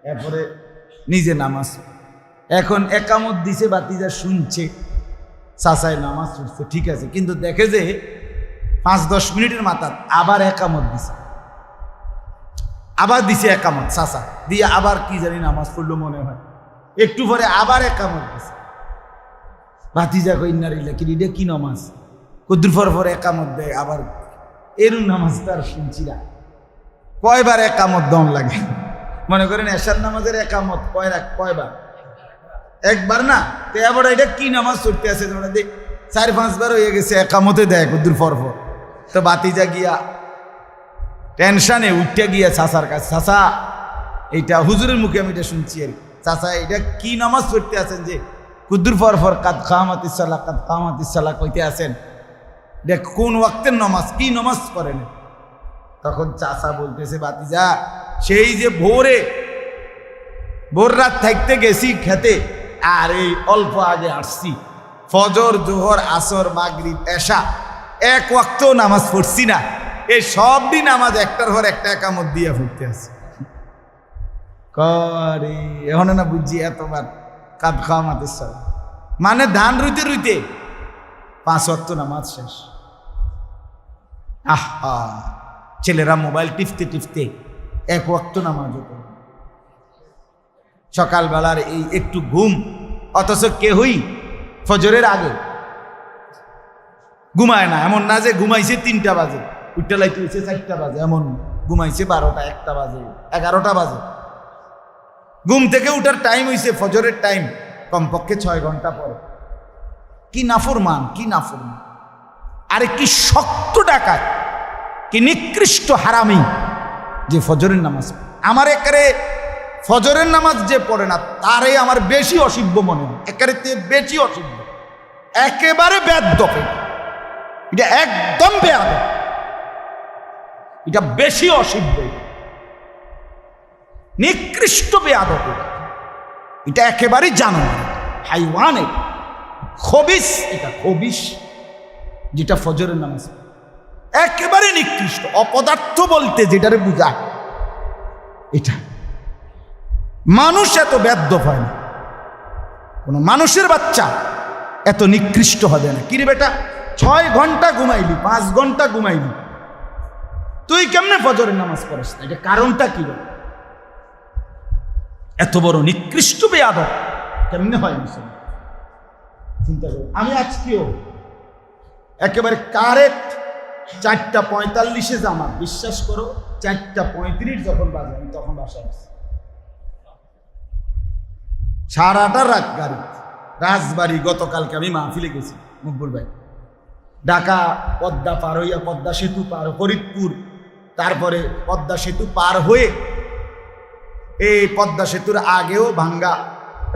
এরপরে নিজে নামাজ। এখন একামত দিছে, ভাতিজা শুনছে চাচায় নামাজ পড়ছে, ঠিক আছে, কিন্তু দেখে যে 5-10 মিনিটের মাথা আবার একামত দিছে, আবার দিছে একামত চাচা দিয়ে, আবার কি জানি নামাজ পড়লো মনে হয়, একটু পরে আবার একামত দিছে। ভাতিজা কই ইন্নারিল্লাহ, কি রে কি নামাজ, কদ্দুর পর একামত দেয় আবার, এরম নামাজ তার শুনছি না। কয়বার একামত দম লাগে, মনে করেন এশার নামাজের একামত কয়বার, একবার না। তো এবার এটা কি নামাজ পড়তে আছে, তোমরা দেখ 4-5 বার হয়ে গেছে একামতে দেয় কদ্দুর পর। তো ভাতিজা গিয়া টেনশনে উঠতে গিয়া চাচার কাছে, চাচা এইটা হুজুরের মুখে আমি এটা শুনছি, আর চাচা এটা কি নামাজ পড়তে আছেন যে কুদ্দুর পর কাদ কামাতিস সালাহ কইতে আছেন, দেখ কোন ওয়াক্তের নামাজ, কি নামাজ করেন? তখন চাচা বলতেছে, ভাতিজা সেই যে ভোর রাত থাকতে গেছি খেতে, আর এই অল্প আগে আসছি, ফজর, জোহর, আসর, মাগরিব, এশা এক ওয়াক্ত নামাজ পড়ছি না, এই সব দিন নামাজ একটার পর একটা একামত দিয়ে পড়তে আছে করে। এখন না বুঝছি এতবার কাদ কামাতিস সালাহ মানে ধান রুইতে 5 ওয়াক্ত নামাজ শেষ। আহা, ছেলেরা মোবাইল টিপতে 1 ওয়াক্ত নামাজ পড়ে, সকালবেলার এই একটু ঘুম, অথচ কেহই ফজরের আগে ঘুমায় না। এমন না যে ঘুমাইছে 3টা বাজে, উঠতে লাইতে হয়েছে 4টা বাজে, এমন ঘুমাইছে 12টা, 1টা বাজে, 11টা বাজে। ঘুম থেকে উঠার টাইম হয়েছে ফজরের টাইম, কমপক্ষে 6 ঘন্টা পরে। কি নাফরমান, কি নাফরমান! আরে কি শক্ত ডাকাত, কি নিকৃষ্ট হারামি যে ফজরের নামাজ। আমার একারে ফজরের নামাজ যে পড়ে না তারে আমার বেশি অসিব্য মনে হয়, একারে বেশি অসিব্য, একেবারে বেয়াদব, এটা একদম বেয়াদব, এটা বেশি অসিব্য, নিকৃষ্ট বেয়াদব, এটা একেবারেই জানোয়ার, হাইওয়ান, খবিস, এটা খবিস যেটা ফজরের নামাজ, একেবারে নিকৃষ্ট, অপদার্থ বলতে যেটারে বুঝায় এটা। মানুষ এত বেয়াদব হয় না, কোন মানুষের বাচ্চা এত নিকৃষ্ট হবে না। কিরে বেটা, 6 ঘন্টা ঘুমাইলি, 5 ঘন্টা ঘুমাইলি, তুই কেমনে ফজরের নামাজ পড়িস না? এটা কারণটা কি? এত বড় নিকৃষ্ট বেয়াদব কেমনে হয় মুসলমান? চিন্তা করো। আমি আজকেও একেবারে কারেক্ট 4:45 জামা, বিশ্বাস করো 4:35 যখন বাজে আমি তখন বাসায় আসছি। সারাটা রাত গাড়ি, রাজবাড়ি, গতকালকে আমি মাহফিলে গেছি, মকবুল ভাই, ঢাকা পদ্মা পার হইয়া, পদ্মা সেতু পার, ফরিদপুর, তারপরে পদ্মা সেতু পার হয়ে, এই পদ্মা সেতুর আগেও ভাঙ্গা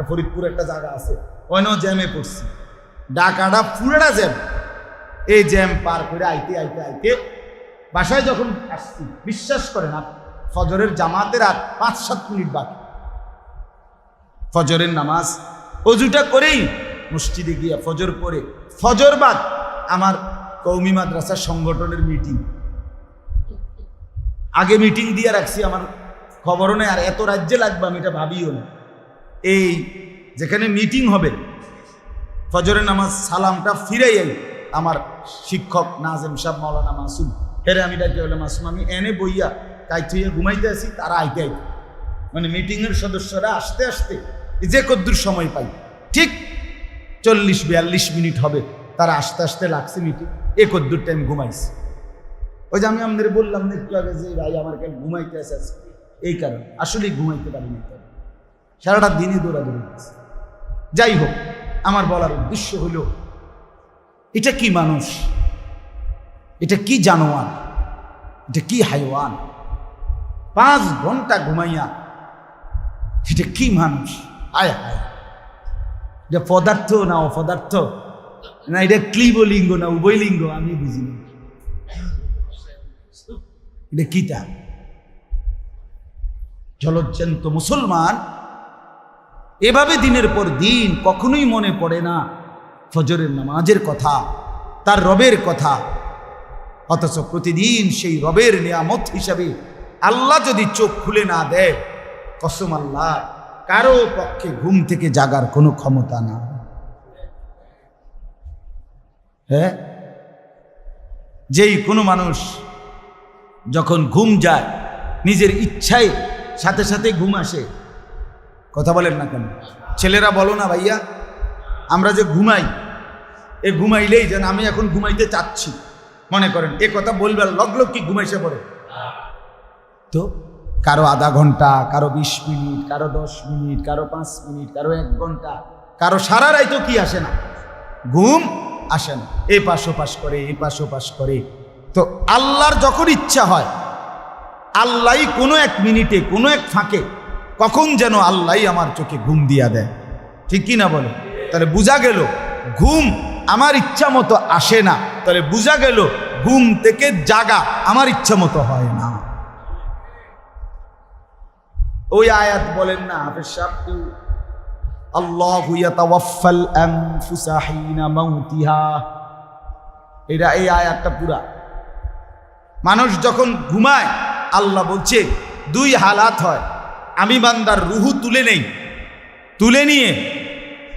ফরিদপুর একটা জায়গা আছে, ওখানেও জ্যামে পড়ছি, ঢাকাটা পুরোটা জ্যাম। এই জ্যাম পার করে আইতে বাসায় যখন আসছি, বিশ্বাস করে না, ফজরের জামাতের আর 5-7 মিনিট বাকি, ফজরের নামাজ অজুটা করেই মসজিদে গিয়া ফজর পড়ে, ফজর বাদ আমার কওমি মাদ্রাসার সংগঠনের মিটিং, আগে মিটিং দিয়ে রাখছি, আমার খবরও নেই, আর এত রাজ্যে লাগবে আমি এটা ভাবিও না। এই যেখানে মিটিং হবে, ফজরের নামাজ সালামটা ফিরাই আমার শিক্ষক নাজেম সাহেব, মাওলানা মাসুম, হেরে আমি ডাকি হলে মাসুম, আমি এনে বইয়া কাইথুইয়া ঘুমাইতে আসি, তারা আইতে মানে মিটিংয়ের সদস্যরা আসতে যে কদ্দুর সময় পাই, ঠিক 40-42 মিনিট হবে, তারা আস্তে আস্তে লাগছে মিটিং, 1-2 টাইম ঘুমাইছে। ওই যে আমি আপনাদের বললাম না একটু আগে যে ভাই আমার কেন ঘুমাইতে আসে, এই কারণে আসলে ঘুমাইতে পারিনি, সারাটা দিনই দৌড়াদৌড়ি করছে। যাই হোক, আমার বলার উদ্দেশ্য হলো এটা কি মানুষ, এটা কি জানোয়ার, এটা কি হাইওয়ান? 5 ঘন্টা ঘুমাইয়া এটা কি মানুষ? আয় হায়, এটা পদার্থ না অপদার্থ, না এটা ক্লিবলিঙ্গ না উভয়লিঙ্গ, আমি বুঝি না এটা কিটা। জলজ্জান্ত মুসলমান এভাবে দিনের পর দিন কখনোই মনে পড়ে না ফজরের নামাজের কথা, তার রবের কথা, অথচ প্রতিদিন সেই রবের নিয়ামত হিসাবে আল্লাহ যদি চোখ খুলে না দেয়, কসম আল্লাহ, কারো পক্ষে ঘুম থেকে জাগার কোনো ক্ষমতা না। হ্যাঁ, যেই কোনো মানুষ যখন ঘুম যায় নিজের ইচ্ছায় সাথে সাথে ঘুম আসে, কথা বলেন না কেন? ছেলেরা বলো না ভাইয়া, আমরা যে ঘুমাই, এ ঘুমাইলেই যেন আমি এখন ঘুমাইতে চাচ্ছি মনে করেন, এ কথা বলবার লগলগ কি ঘুমাইছে পড়ে তো? কারো আধা ঘন্টা, কারো 20 মিনিট, কারো 10 মিনিট, কারো 5 মিনিট, কারো 1 ঘন্টা, কারো সারা রাইতো কি আসে না, ঘুম আসে না, এ পাশ ওপাশ করে, এ পাশ ওপাশ করে। তো আল্লাহর যখন ইচ্ছা হয়, আল্লাহ কোনো 1 মিনিটে, কোনো 1 ফাঁকে কখন যেন আল্লাহ আমার চোখে ঘুম দিয়া দেয়, ঠিক কি না বলে? তাহলে বোঝা গেল ঘুম আমার ইচ্ছা মতো আসে না, তাহলে বোঝা গেল ঘুম থেকে জাগা আমার ইচ্ছা মতো হয় না। ওই আয়াত বলেন না হাফেজ সাহেব, আল্লাহু ইয়াতাওয়াফাল আনফুসা হিনা মাউতিহা, এটা এই আয়াতটা পুরা। মানুষ যখন ঘুমায় আল্লাহ বলছে 2 হালাত হয়, আমি বান্দার রুহু তুলে নেই, তুলে নিয়ে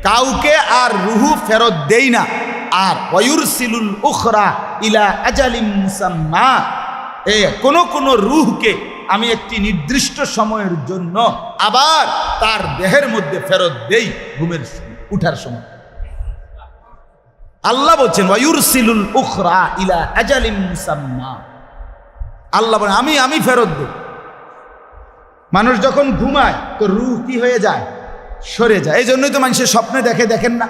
কাউকে আর রুহু ফেরত দেই না, আর ওয়ুরসিলুল উখরা ইলা আজালিম মুসাম্মা, কোন রুহকে আমি একটি নির্দিষ্ট সময়ের জন্য আবার তার দেহের মধ্যে ফেরত দেই ঘুমের উঠার সময়। আল্লাহ বলছেন ওয়ুরসিলুল উখরা ইলা আজালিম মুসাম্মা, আল্লাহ বলেন আমি ফেরত দেই। মানুষ যখন ঘুমায় তো রুহ কি হয়ে যায়? সরে যায়। এই জন্যই তো মানুষের স্বপ্নে দেখে, দেখেন না,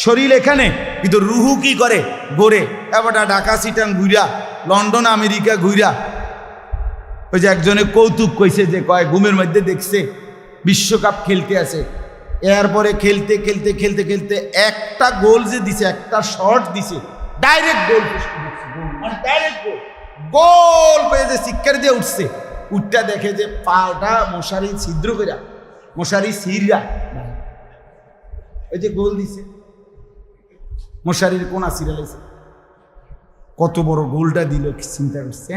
শরীর এখানে কিন্তু রুহু কি করে? গড়ে। এবার ঢাকা সিটাং ঘুরা, লন্ডন আমেরিকা ঘুরা, ওই যে একজনে কৌতুক কইছে যে কয় ঘুমের মধ্যে দেখছে বিশ্বকাপ খেলতে আছে, এরপরে খেলতে খেলতে খেলতে খেলতে একটা গোল যে দিছে, একটা শট দিছে, ডাইরেক্ট গোল, মানে ডাইরেক্ট গোল, গোল পেয়ে যে শিক্ষার দিয়ে উঠছে, উঠটা দেখে যে পাটা মশারি ছিদ্র করে, মশারি ছিঁড়া, ওই যে গোল দিছে, মশারির কোনা ছিঁড়া লাইছে, কত বড় গোলটা দিল চিন্তা করছে।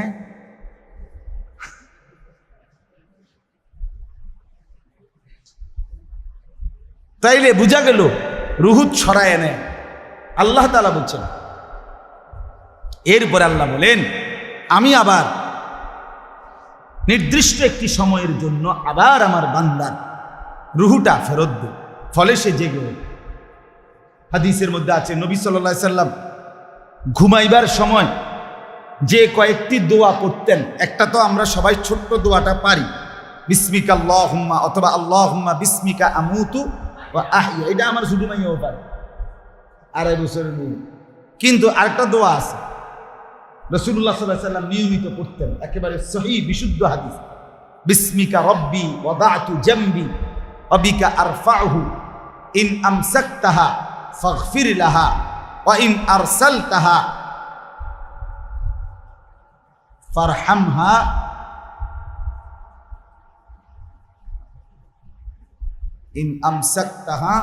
তাইলে বোঝা গেল রুহুত ছড়ায় নেয় আল্লাহ তাআলা বলছেন। এরপরে আল্লাহ বলেন আমি আবার নির্দিষ্ট একটি সময়ের জন্য আবার আমার বান্দার রুহুটা ফেরত দেব, ফলে সে জেগে ওঠে। হাদিসের মধ্যে আছে নবী সাল্লাল্লাহু আলাইহি সাল্লাম ঘুমাইবার সময় যে কয়েকটি দোয়া করতেন, একটা তো আমরা সবাই ছোট্ট দোয়াটা পারি, বিসমিকা আল্লাহুম্মা, অথবা আল্লাহুম্মা বিসমিকা আমুতু ওয়া আহইয়া, এটা আমার শুধু মাইয়াও পারে, 2.5 বছরের মেয়ে। কিন্তু আরেকটা দোয়া আছে রাসূলুল্লাহ সাল্লাল্লাহু আলাইহি সাল্লাম নিয়মিত পড়তেন, একেবারে সহিহ বিশুদ্ধ হাদিস, বিসমিকা রব্বি ওয়াদাতু জামবি ওয়া বিকা আরফাউহু ইন আমসাকতাহা ফাগফির লাহা ওয়া ইন আরসালতাহা ফারহামহা ইন আমসাকতাহা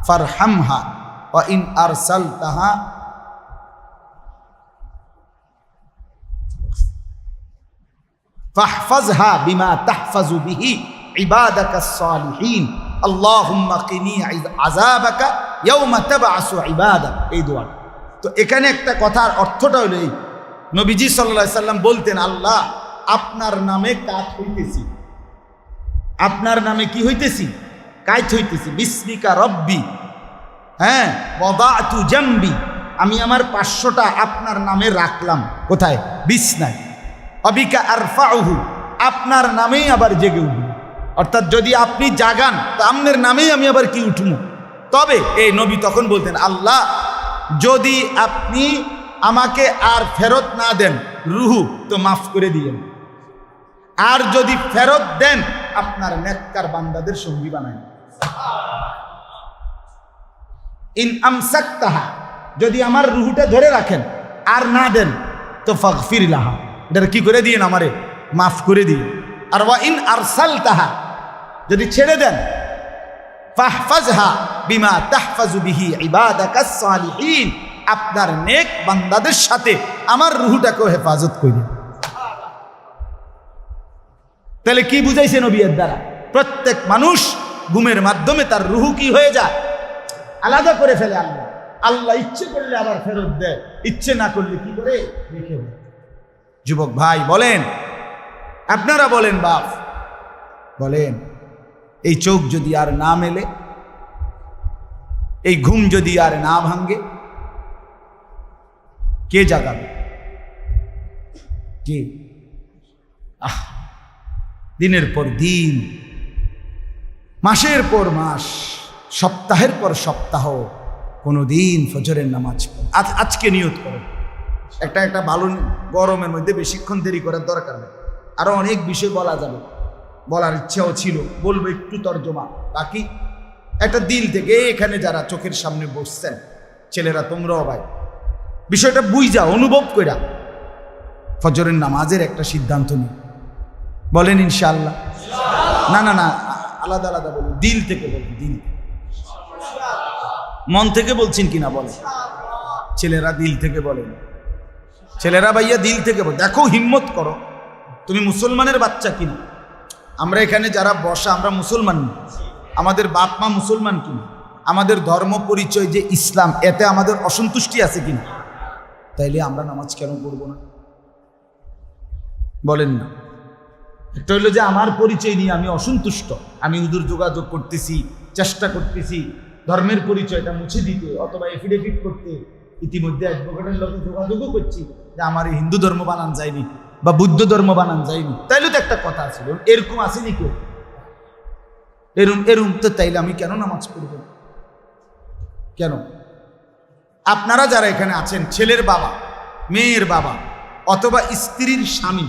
ফারহামহা ওয়া ইন আরসালতাহা ফাহফাজহা বিমা তাহফাজু বিহি ইবাদাকাস সালিহিন আল্লাহুম্মা কিনি আযাবাকা ইয়াওমা তাবআসু ইবাদাক। এই দোয়া। তো এখানে একটা কথার অর্থটা হলো এই, নবীজি সাল্লাল্লাহু আলাইহি সাল্লাম বলতেন, আল্লাহ আপনার নামে কাত হইতেছি, আপনার নামে কি হইতেছি? কাত হইতেছি। বিসমিকা রব্বি, হ্যাঁ, ওয়াদাতু জামবি, আমি আমার 500টা আপনার নামে রাখলাম। কোথায়? বিছনায়। অবিকা আরফাউহু, আপনার নামেই আবার জেগে উঠব। অর্থাৎ যদি আপনি জাগান তো আপনার নামেই আমি আবার কি উঠব। তবে এই নবী তখন বলতেন, আল্লাহ যদি আপনি আমাকে আর ফেরত না দেন রুহু, তো মাফ করে দিয়েন, আর যদি ফেরত দেন আপনার নেককার বান্দাদের সঙ্গী বানায়। ইন আমসাকতাহা, যদি আমার রুহুটা ধরে রাখেন আর না দেন তো ফাগফির লাহা, এটা কি করে দিয়েন, আমারে মাফ করে দিন। আর ওয়া ইন আরসালতাহা, যদি ছেড়ে দেন ফাহফাজহা বিমা তাহফাজু বিহি ইবাদাকাস সালিহিন, আপনার নেক বান্দাদের সাথে আমার রুহুটাকেও হেফাজত করে। তাহলে কি বুঝাইছে নবী এর দ্বারা? প্রত্যেক মানুষ ঘুমের মাধ্যমে তার রুহু কি হয়ে যায়, আলাদা করে ফেলে। আল্লাহ আল্লাহ ইচ্ছে করলে আবার ফেরত দেয়, ইচ্ছে না করলে কি করে রেখে দেয়। যুবক ভাই বলেন, আপনারা বলেন, বাপ বলেন, এই চোখ যদি আর না মেলে, এই ঘুম যদি আর না ভাঙ্গে, কে জাগাবে? কে? দিনের পর দিন, মাসের পর মাস, সপ্তাহের পর সপ্তাহ কোনো দিন ফজরের নামাজ পড়ে। আজকে নিয়ত করো, একটা ভালো গরমের মধ্যে বেশিক্ষণ দেরি করার দরকার নেই। আরো অনেক বিষয় বলা যাবে, বলার ইচ্ছাও ছিল, বলবো একটু তর্জমা। বাকি একটা দিল থেকে এখানে যারা চোখের সামনে বসছেন, ছেলেরা তোমরাও ভাই, বিষয়টা বুঝা অনুভব কইরা ফজরের নামাজের একটা সিদ্ধান্ত নিই। বলেন ইনশাআল্লাহ? না না না, আলাদা আলাদা বলুন, দিল থেকে বলুন। দিল, মন থেকে বলছেন কিনা বলেন। ছেলেরা দিল থেকে বলেন, ছেলেরা ভাইয়া দিল থেকে বল। দেখো, হিম্মত করো, তুমি মুসলমানের বাচ্চা কিনা। আমরা এখানে যারা বসা, আমরা মুসলমান না, আমাদের বাপ মা মুসলমান কিনা, আমাদের ধর্ম পরিচয় যে ইসলাম, এতে আমাদের অসন্তুষ্টি আছে কিনা, তাইলে আমরা নামাজ কেন পড়বো না? বলেন না। একটা হইলো যে আমার পরিচয় নিয়ে আমি অসন্তুষ্ট, আমি হুজুর যোগাযোগ করতেছি, চেষ্টা করতেছি ধর্মের পরিচয়টা মুছে দিতে, অথবা এফিডেভিট করতে। ইতিমধ্যে অ্যাডভোকেটের লোকে যোগাযোগও করছি যে আমার এই হিন্দু ধর্ম বানান যায়নি বা বুদ্ধ ধর্ম বানান যায়নি। তাইলে তো একটা কথা ছিল, এরকম আসেনি কেউ? এরম তো, তাইলে আমি কেন নামাজ পড়ব? কেন? আপনারা যারা এখানে আছেন, ছেলের বাবা, মেয়ের বাবা, অথবা স্ত্রীর স্বামী,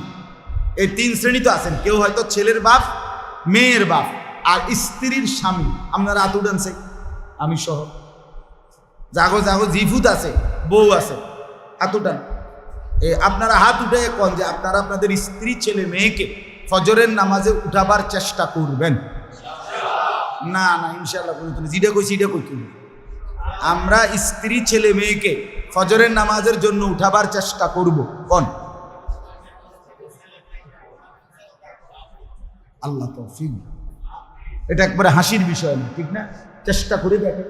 এই 3 শ্রেণী তো আছেন। কেউ হয়তো ছেলের বাপ, মেয়ের বাপ আর স্ত্রীর স্বামী। আপনারা হাত উঠানছে, আমি সহ। জাগো জাগো, জিফুত আছে, বউ আছে, হাত উঠান। আপনারা হাত উঠে কোন যে আপনারা আপনাদের স্ত্রী, ছেলে, মেয়েকে ফজরের নামাজে উঠাবার চেষ্টা করবেন? না না, ইনশাআল্লাহ বলতেন, যেটা কইছি এটা কইতে। আমরা স্ত্রী, ছেলে, মেয়েকে ফজরের নামাজের জন্য উঠাবার চেষ্টা করব। কোন? আল্লাহ তৌফিক। এটা একবারে হাসির বিষয় না, ঠিক না? চেষ্টা করে দেখেন।